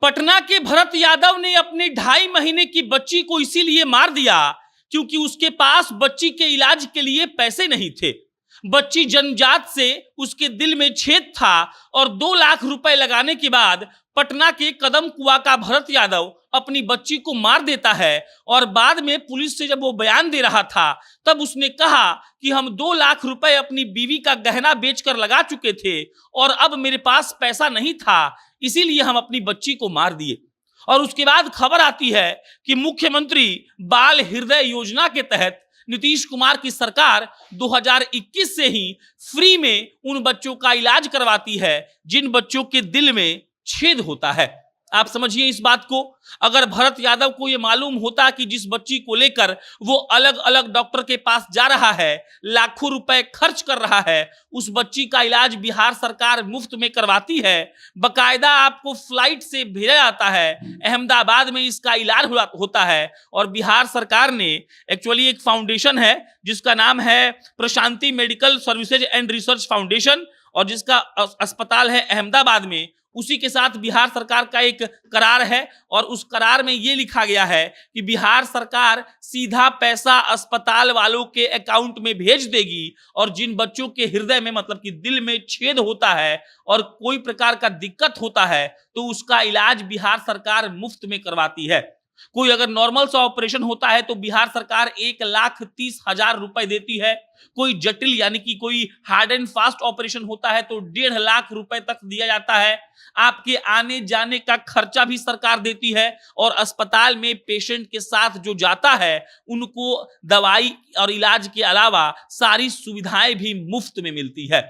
पटना के भरत यादव ने अपने 2.5 महीने की बच्ची को इसीलिए मार दिया क्योंकि उसके पास बच्ची के इलाज के लिए पैसे नहीं थे। बच्ची जन्मजात से उसके दिल में छेद था और 2 लाख रुपए लगाने के बाद पटना के कदम कुआ का भरत यादव अपनी बच्ची को मार देता है। और बाद में पुलिस से जब वो बयान दे रहा था तब उसने कहा कि हम 2 लाख रुपए अपनी बीवी का गहना बेचकर लगा चुके थे और अब मेरे पास पैसा नहीं था, इसीलिए हम अपनी बच्ची को मार दिए। और उसके बाद खबर आती है कि मुख्यमंत्री बाल हृदय योजना के तहत नीतीश कुमार की सरकार 2021 से ही फ्री में उन बच्चों का इलाज करवाती है जिन बच्चों के दिल में छेद होता है। आप समझिए इस बात को। अगर भरत यादव को यह मालूम होता कि जिस बच्ची को लेकर वो अलग अलग डॉक्टर के पास जा रहा है, लाखों रुपए खर्च कर रहा है, उस बच्ची का इलाज बिहार सरकार मुफ्त में करवाती है, बकायदा आपको फ्लाइट से भेजा जाता है, अहमदाबाद में इसका इलाज होता है। और बिहार सरकार ने एक्चुअली एक फाउंडेशन है जिसका नाम है Prashanti Medical Services and Research Foundation और जिसका अस्पताल है अहमदाबाद में, उसी के साथ बिहार सरकार का एक करार है। और उस करार में यह लिखा गया है कि बिहार सरकार सीधा पैसा अस्पताल वालों के अकाउंट में भेज देगी और जिन बच्चों के हृदय में मतलब कि दिल में छेद होता है और कोई प्रकार का दिक्कत होता है तो उसका इलाज बिहार सरकार मुफ्त में करवाती है। कोई अगर नॉर्मल सा ऑपरेशन होता है तो बिहार सरकार 1,30,000 रुपए देती है। कोई जटिल यानी कि कोई हार्ड एंड फास्ट ऑपरेशन होता है तो 1.5 लाख रुपए तक दिया जाता है। आपके आने जाने का खर्चा भी सरकार देती है और अस्पताल में पेशेंट के साथ जो जाता है उनको दवाई और इलाज के अलावा सारी सुविधाएं भी मुफ्त में मिलती है।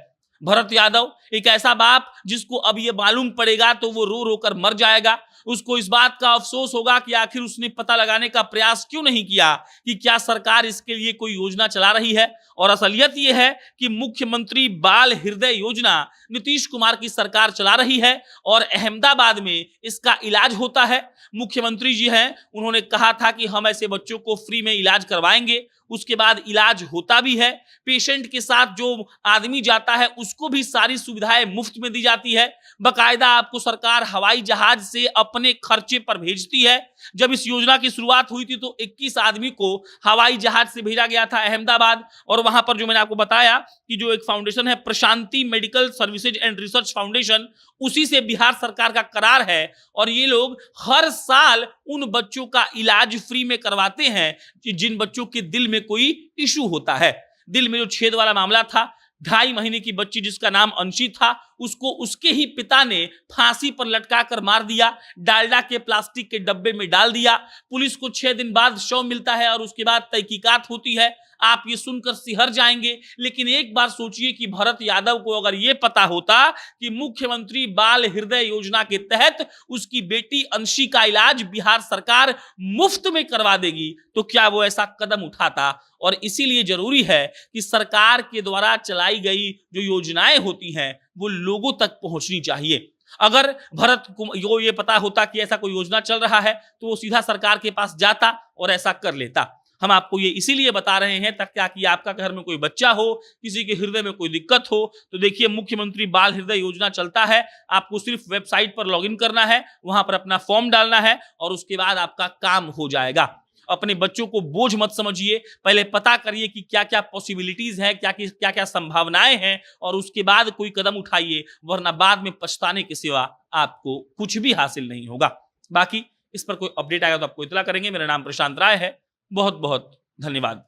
भरत यादव एक ऐसा बाप जिसको अब ये मालूम पड़ेगा तो वो रो रो कर मर जाएगा। उसको इस बात का अफसोस होगा कि आखिर उसने पता लगाने का प्रयास क्यों नहीं किया कि क्या सरकार इसके लिए कोई योजना चला रही है। और असलियत यह है कि मुख्यमंत्री बाल हृदय योजना नीतीश कुमार की सरकार चला रही है और अहमदाबाद में इसका इलाज होता है। मुख्यमंत्री जी हैं, उन्होंने कहा था कि हम ऐसे बच्चों को फ्री में इलाज करवाएंगे, उसके बाद इलाज होता भी है। पेशेंट के साथ जो आदमी जाता है उसको भी सारी सुविधाएं मुफ्त में दी जाती है। बकायदा आपको सरकार हवाई जहाज से अपने खर्चे पर भेजती है। जब इस योजना की शुरुआत हुई थी तो 21 आदमी को हवाई जहाज से भेजा गया था अहमदाबाद और वहां पर जो मैंने आपको बताया कि जो एक फाउंडेशन है Prashanti Medical Services and Research Foundation, उसी से बिहार सरकार का करार है और ये लोग हर साल उन बच्चों का इलाज फ्री में करवाते हैं जिन बच्चों के दिल में कोई इशू होता है। दिल में जो छेद वाला मामला था, 2.5 महीने की बच्ची जिसका नाम अंशी था, उसको उसके ही पिता ने फांसी पर लटकाकर मार दिया, डालडा के प्लास्टिक के डब्बे में डाल दिया। पुलिस को 6 दिन बाद शव मिलता है और उसके बाद तहकीकात होती है। आप ये सुनकर सिहर जाएंगे, लेकिन एक बार सोचिए कि भरत यादव को अगर ये पता होता कि मुख्यमंत्री बाल हृदय योजना के तहत उसकी बेटी अंशी का इलाज बिहार सरकार मुफ्त में करवा देगी तो क्या वो ऐसा कदम उठाता। और इसीलिए जरूरी है कि सरकार के द्वारा चलाई गई जो योजनाएं होती हैं वो लोगों तक पहुंचनी चाहिए। अगर भरत को ये पता होता कि ऐसा कोई योजना चल रहा है तो वो सीधा सरकार के पास जाता और ऐसा कर लेता। हम आपको ये इसीलिए बता रहे हैं ताकि आपका घर में कोई बच्चा हो, किसी के हृदय में कोई दिक्कत हो तो देखिए मुख्यमंत्री बाल हृदय योजना चलता है। आपको सिर्फ वेबसाइट पर लॉगिन करना है, वहां पर अपना फॉर्म डालना है और उसके बाद आपका काम हो जाएगा। अपने बच्चों को बोझ मत समझिए, पहले पता करिए कि क्या क्या पॉसिबिलिटीज है, क्या क्या संभावनाएं हैं और उसके बाद कोई कदम उठाइए, वरना बाद में पछताने के सिवा आपको कुछ भी हासिल नहीं होगा। बाकी इस पर कोई अपडेट आएगा तो आपको इतला करेंगे। मेरा नाम प्रशांत राय है। बहुत बहुत धन्यवाद।